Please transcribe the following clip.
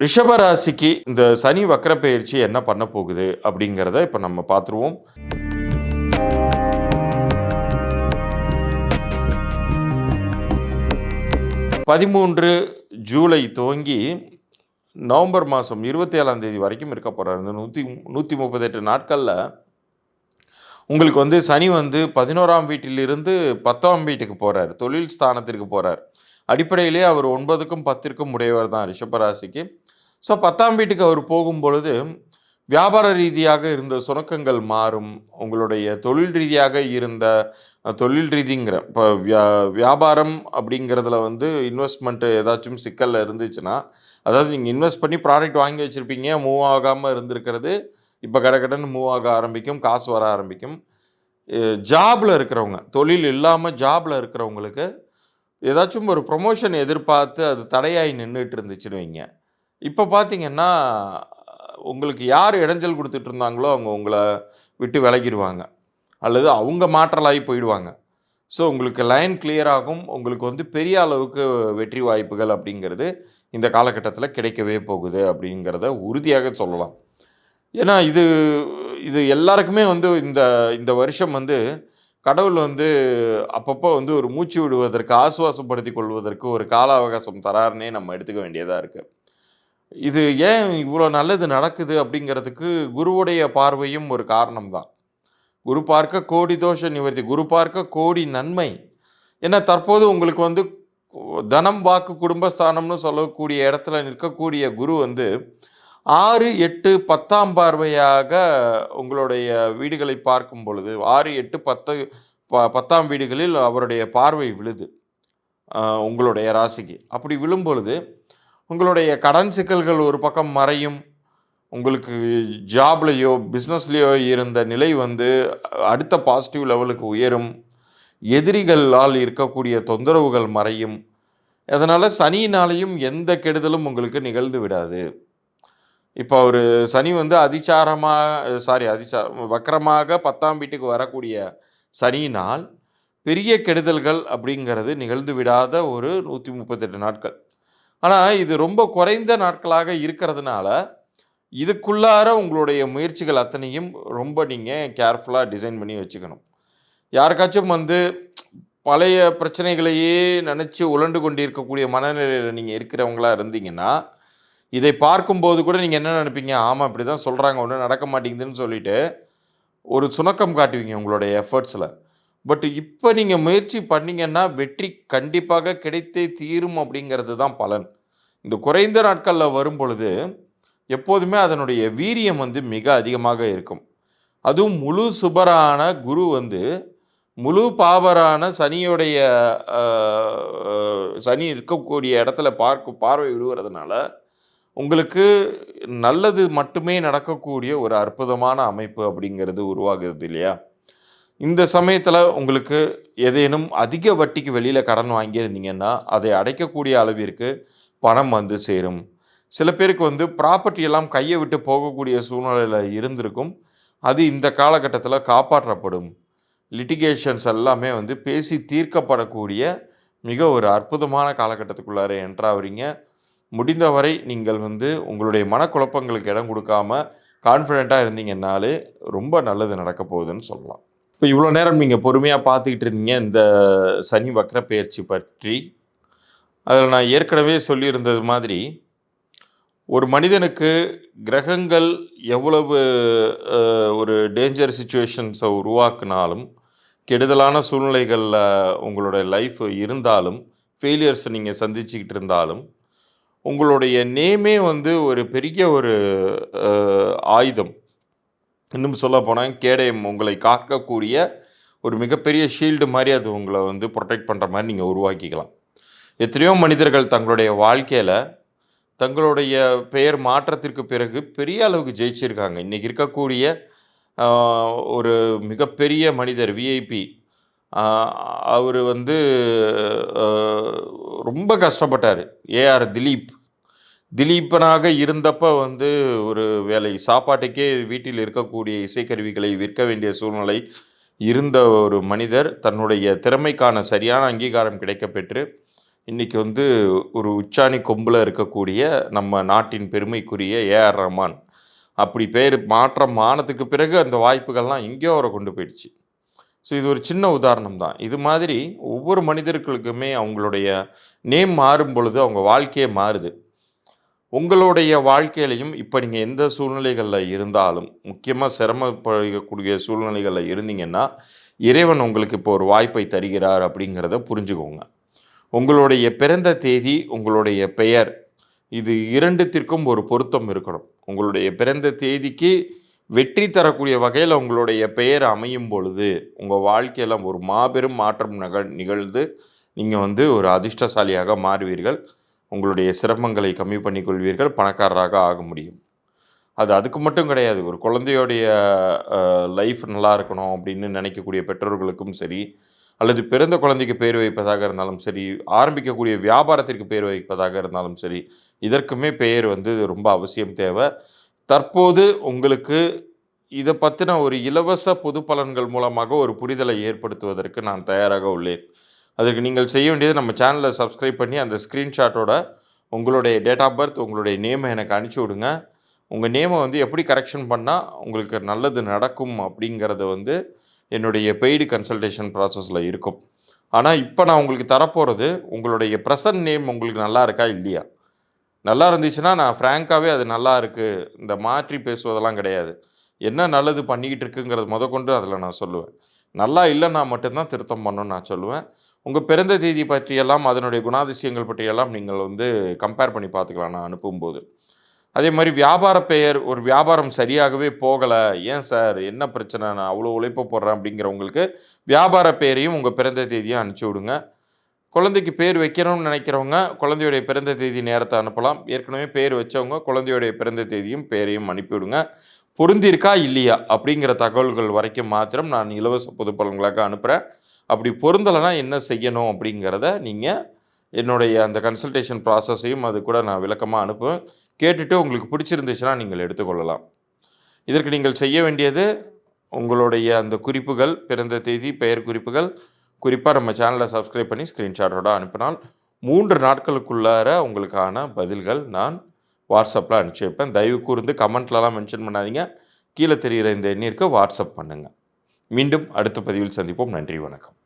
ரிஷப ராசிக்கு இந்த சனி வக்ர பெயர்ச்சி என்ன பண்ண போகுது அப்படிங்கிறத இப்போ நம்ம பார்த்துருவோம். 13 ஜூலை துவங்கி நவம்பர் மாதம் 27ஆம் தேதி வரைக்கும் இருக்க போகிறார். இந்த 138 நாட்களில் உங்களுக்கு சனி 11ஆம் வீட்டிலிருந்து 10ஆம் வீட்டுக்கு போகிறார், தொழில் ஸ்தானத்திற்கு போகிறார். அடிப்படையிலே அவர் 9க்கும் 10க்கும் உடையவர் தான் ரிஷபராசிக்கு. ஸோ 10ஆம் வீட்டுக்கு அவர் போகும்பொழுது வியாபார ரீதியாக இருந்த சுணக்கங்கள் மாறும். உங்களுடைய தொழில் ரீதியாக இருந்த தொழில் ரீதிங்கிற இப்போ வியாபாரம் அப்படிங்கிறதுல இன்வெஸ்ட்மெண்ட்டு ஏதாச்சும் சிக்கலில் இருந்துச்சுன்னா, அதாவது நீங்கள் இன்வெஸ்ட் பண்ணி ப்ராடக்ட் வாங்கி வச்சுருப்பீங்க, மூவ் ஆகாமல் இருந்திருக்கிறது இப்போ கடகடன்னு மூவ் ஆக ஆரம்பிக்கும், காசு வர ஆரம்பிக்கும். ஜாபில் இருக்கிறவங்க, தொழில் இல்லாமல் ஜாபில் இருக்கிறவங்களுக்கு ஏதாச்சும் ஒரு ப்ரொமோஷன் எதிர்பார்த்து அது தடையாகி நின்றுட்டு இருந்துச்சுன்னு வைங்க. இப்போ பார்த்தீங்கன்னா, உங்களுக்கு யார் இடைஞ்சல் கொடுத்துட்டு இருந்தாங்களோ அவங்க உங்களை விட்டு விலகிடுவாங்க, அல்லது அவங்க மாற்றலாகி போயிடுவாங்க. ஸோ உங்களுக்கு லைன் கிளியர் ஆகும். உங்களுக்கு பெரிய அளவுக்கு வெற்றி வாய்ப்புகள் அப்படிங்கிறது இந்த காலகட்டத்தில் கிடைக்கவே போகுது அப்படிங்கிறத உறுதியாக சொல்லலாம். ஏன்னா இது இது எல்லாருக்குமே இந்த இந்த வருஷம் கடவுள் அப்பப்போ ஒரு மூச்சு விடுவதற்கு, ஆசுவாசப்படுத்தி கொள்வதற்கு ஒரு கால அவகாசம் தராருன்னே நம்ம எடுத்துக்க வேண்டியதாக இருக்குது. இது ஏன் இவ்வளோ நல்லது நடக்குது அப்படிங்கிறதுக்கு குருவுடைய பார்வையும் ஒரு காரணம் தான். குரு பார்க்க கோடி தோஷ நிவர்த்தி, குரு பார்க்க கோடி நன்மை. ஏன்னா தற்போது உங்களுக்கு தனம், வாக்கு, குடும்பஸ்தானம்னு சொல்லக்கூடிய இடத்துல நிற்கக்கூடிய குரு 6, 8, 10ஆம் பார்வையாக உங்களுடைய வீடுகளை பார்க்கும் பொழுது 6, 8, 10 10ஆம் வீடுகளில் அவருடைய பார்வை விழுது உங்களுடைய ராசிக்கு. அப்படி விழும்பொழுது உங்களுடைய கடன் சிக்கல்கள் ஒரு பக்கம் மறையும். உங்களுக்கு ஜாப்லேயோ பிஸ்னஸ்லேயோ இருந்த நிலை அடுத்த பாசிட்டிவ் லெவலுக்கு உயரும். எதிரிகளால் இருக்கக்கூடிய தொந்தரவுகள் மறையும். அதனால் சனியினாலையும் எந்த கெடுதலும் உங்களுக்கு நிகழ்ந்து விடாது. இப்போ ஒரு சனி வக்கரமாக 10ஆம் வீட்டுக்கு வரக்கூடிய சனியினால் பெரிய கெடுதல்கள் அப்படிங்கிறது நிகழ்ந்து விடாத ஒரு 138 நாட்கள். ஆனால் இது ரொம்ப குறைந்த நாட்களாக இருக்கிறதுனால இதுக்குள்ளார உங்களுடைய முயற்சிகள் அத்தனையும் ரொம்ப நீங்கள் கேர்ஃபுல்லாக டிசைன் பண்ணி வச்சுக்கணும். யாருக்காச்சும் பழைய பிரச்சனைகளையே நினச்சி உழண்டு கொண்டு இருக்கக்கூடிய மனநிலையில் நீங்கள் இருக்கிறவங்களா இருந்தீங்கன்னா, இதை பார்க்கும்போது கூட நீங்கள் என்ன நினைப்பீங்க, ஆமாம் இப்படி தான் சொல்கிறாங்க, ஒன்றும் நடக்க மாட்டேங்குதுன்னு சொல்லிட்டு ஒரு சுணக்கம் காட்டுவீங்க உங்களுடைய எஃபர்ட்ஸில். பட் இப்போ நீங்கள் முயற்சி பண்ணிங்கன்னா வெற்றி கண்டிப்பாக கிடைத்தே தீரும் அப்படிங்கிறது தான் பலன். இந்த குறைந்த நாட்களில் வரும் பொழுது எப்போதுமே அதனுடைய வீரியம் மிக அதிகமாக இருக்கும். அதுவும் முழு சுபரான குரு முழு பாவரான சனியுடைய சனி இருக்கக்கூடிய இடத்துல பார்வை விடுவதுனால உங்களுக்கு நல்லது மட்டுமே நடக்கக்கூடிய ஒரு அற்புதமான அமைப்பு அப்படிங்கிறது உருவாகுது இல்லையா? இந்த சமயத்தில் உங்களுக்கு ஏதேனும் அதிக வட்டிக்கு வெளியில் கடன் வாங்கியிருந்தீங்கன்னா அதை அடைக்கக்கூடிய அளவிற்கு பணம் சேரும். சில பேருக்கு ப்ராப்பர்ட்டி எல்லாம் கையை விட்டு போகக்கூடிய சூழ்நிலையில் இருந்திருக்கும். அது இந்த காலகட்டத்தில் காப்பாற்றப்படும். லிட்டிகேஷன்ஸ் எல்லாமே பேசி தீர்க்கப்படக்கூடிய மிக ஒரு அற்புதமான காலகட்டத்துக்குள்ளார என்ட்ராகிறீங்க. முடிந்தவரை நீங்கள் உங்களுடைய மனக்குழப்பங்களுக்கு இடம் கொடுக்காம கான்ஃபிடெண்ட்டாக இருந்தீங்கன்னாலே ரொம்ப நல்லது நடக்க போகுதுன்னு சொல்லலாம். இப்போ இவ்வளோ நேரம் நீங்கள் பொறுமையாக பார்த்துக்கிட்டு இருந்தீங்க இந்த சனி வக்ர பெயர்ச்சி பற்றி. அதில் நான் ஏற்கனவே சொல்லியிருந்தது மாதிரி, ஒரு மனிதனுக்கு கிரகங்கள் எவ்வளவு ஒரு டேஞ்சர் சிச்சுவேஷன்ஸை உருவாக்குனாலும், கெடுதலான சூழ்நிலைகளில் உங்களுடைய லைஃப் இருந்தாலும், ஃபெயிலியர்ஸை நீங்கள் சந்திச்சுக்கிட்டு இருந்தாலும், உங்களுடைய நேமே ஒரு பெரிய ஒரு ஆயுதம். இன்னும் சொல்ல போனால் கேடயம், உங்களை காக்கக்கூடிய ஒரு மிகப்பெரிய ஷீல்டு மாதிரி அது உங்களை ப்ரொடெக்ட் பண்ணுற மாதிரி நீங்கள் உருவாக்கிக்கலாம். எத்தனையோ மனிதர்கள் தங்களுடைய வாழ்க்கையில் தங்களுடைய பெயர் மாற்றத்திற்கு பிறகு பெரிய அளவுக்கு ஜெயிச்சிருக்காங்க. இன்றைக்கி இருக்கக்கூடிய ஒரு மிகப்பெரிய மனிதர் விஐபி, அவர் ரொம்ப கஷ்டப்பட்டார். ஏஆர் திலீபனாக இருந்தப்போ ஒரு வேலை சாப்பாட்டுக்கே வீட்டில் இருக்கக்கூடிய இசைக்கருவிகளை விற்க வேண்டிய சூழ்நிலை இருந்த ஒரு மனிதர் தன்னுடைய திறமைக்கான சரியான அங்கீகாரம் கிடைக்கப்பெற்று இன்னைக்கு வந்து ஒரு உச்சாணி கொம்புல இருக்கக்கூடிய நம்ம நாட்டின் பெருமைக்குரிய ஏஆர் ரஹ்மான் அப்படி பேர் மாற்றம் ஆனதுக்கு பிறகு அந்த வாய்ப்புகள்லாம் எங்கேயோ அவரை கொண்டு போயிடுச்சு. ஸோ இது ஒரு சின்ன உதாரணம் தான். இது மாதிரி ஒவ்வொரு மனிதர்களுக்குமே அவங்களுடைய நேம் மாறும் பொழுது அவங்க வாழ்க்கையே மாறுது. உங்களுடைய வாழ்க்கையிலையும் இப்ப நீங்க எந்த சூழ்நிலைகள்ல இருந்தாலும், முக்கியமா சிரமப்படக்கூடிய சூழ்நிலைகள்ல இருந்தீங்கன்னா, இறைவன் உங்களுக்கு இப்போ ஒரு வாய்ப்பை தருகிறார் அப்படிங்கிறத புரிஞ்சுக்கோங்க. உங்களுடைய பிறந்த தேதி, உங்களுடைய பெயர் இது 2த்திற்கும் ஒரு பொருத்தம் இருக்கணும். உங்களுடைய பிறந்த தேதிக்கு வெற்றி தரக்கூடிய வகையில உங்களுடைய பெயர் அமையும் பொழுது, உங்க வாழ்க்கையில ஒரு மாபெரும் மாற்றம் நிகழ்ந்து, நீங்க வந்து ஒரு அதிர்ஷ்டசாலியாக மாறுவீர்கள். உங்களுடைய சிரமங்களை கம்மி பண்ணிக் கொள்வீர்கள். பணக்காரராக ஆக முடியும். அது அதுக்கு மட்டும் கிடையாது. ஒரு குழந்தையோடைய லைஃப் நல்லா இருக்கணும் அப்படின்னு நினைக்கக்கூடிய பெற்றோர்களுக்கும் சரி, அல்லது பிறந்த குழந்தைக்கு பேர் வைப்பதாக இருந்தாலும் சரி, ஆரம்பிக்கக்கூடிய வியாபாரத்திற்கு பேர் வைப்பதாக இருந்தாலும் சரி, இதற்குமே பெயர் வந்து ரொம்ப அவசியம் தேவை. தற்போது உங்களுக்கு இத பத்தின ஒரு இலவச பொது பலன்கள் மூலமாக ஒரு புரிதலை ஏற்படுத்துவதற்கு நான் தயாராக உள்ளேன். அதற்கு நீங்கள் செய்ய வேண்டியது நம்ம சேனலை சப்ஸ்கிரைப் பண்ணி அந்த ஸ்க்ரீன்ஷாட்டோட உங்களுடைய டேட் ஆஃப் பர்த், உங்களுடைய நேமை எனக்கு அனுப்பிச்சி விடுங்க. உங்கள் நேமை வந்து எப்படி கரெக்ஷன் பண்ணால் உங்களுக்கு நல்லது நடக்கும் அப்படிங்கிறத வந்து என்னுடைய பெய்டு கன்சல்டேஷன் ப்ராசஸில் இருக்கும். ஆனால் இப்போ நான் உங்களுக்கு தரப்போகிறது உங்களுடைய ப்ரெசன்ட் நேம் உங்களுக்கு நல்லா இருக்கா இல்லையா? நல்லா இருந்துச்சுன்னா நான் ஃப்ராங்காகவே அது நல்லா இருக்குது, இந்த மாற்றி பேசுவதெல்லாம் கிடையாது. என்ன நல்லது பண்ணிக்கிட்டு இருக்குங்கிறது முதற்கொண்டு அதில் நான் சொல்லுவேன். நல்லா இல்லைன்னா மட்டும்தான் திருத்தம் பண்ணணும்னு நான் சொல்லுவேன். உங்கள் பிறந்த தேதி பற்றியெல்லாம் அதனுடைய குணாதிசயங்கள் பற்றியெல்லாம் நீங்கள் வந்து கம்பேர் பண்ணி பார்த்துக்கலாம் நான் அனுப்பும்போது. அதே மாதிரி வியாபார பெயர் ஒரு வியாபாரம் சரியாகவே போகலை, ஏன் சார் என்ன பிரச்சனை, நான் அவ்வளோ உழைப்பு போடுறேன் அப்படிங்கிறவங்களுக்கு வியாபார பெயரையும் உங்கள் பிறந்த தேதியும் அனுப்பிச்சி விடுங்க. குழந்தைக்கு பேர் வைக்கணும்னு நினைக்கிறவங்க குழந்தையுடைய பிறந்த தேதி நேரத்தை அனுப்பலாம். ஏற்கனவே பேர் வச்சவங்க குழந்தையுடைய பிறந்த தேதியும் பேரையும் அனுப்பிவிடுங்க. பொருந்திருக்கா இல்லையா அப்படிங்கிற தகவல்கள் வரைக்கும் மாத்திரம் நான் இலவச பொது பலன்களாக அனுப்புகிறேன். அப்படி பொருந்தலைன்னா என்ன செய்யணும் அப்படிங்கிறத நீங்கள் என்னுடைய அந்த கன்சல்டேஷன் ப்ராசஸையும் அது கூட நான் விளக்கமாக அனுப்புவேன். கேட்டுட்டு உங்களுக்கு பிடிச்சிருந்துச்சுன்னா நீங்கள் எடுத்துக்கொள்ளலாம். இதற்கு நீங்கள் செய்ய வேண்டியது உங்களுடைய அந்த குறிப்புகள், பிறந்த தேதி, பெயர் குறிப்புகள் குறிப்பாக நம்ம சேனலை சப்ஸ்கிரைப் பண்ணி ஸ்க்ரீன்ஷாட்டோட அனுப்பினால் 3 நாட்களுக்குள்ளார உங்களுக்கான பதில்கள் நான் வாட்ஸ்அப்பில் அனுப்பிச்சி வைப்பேன். தயவு கூர்ந்து கமெண்ட்லலாம் மென்ஷன் பண்ணாதீங்க. கீழே தெரிகிற இந்த எண்ணிற்கு வாட்ஸ்அப் பண்ணுங்கள். மீண்டும் அடுத்த பதிவில் சந்திப்போம். நன்றி, வணக்கம்.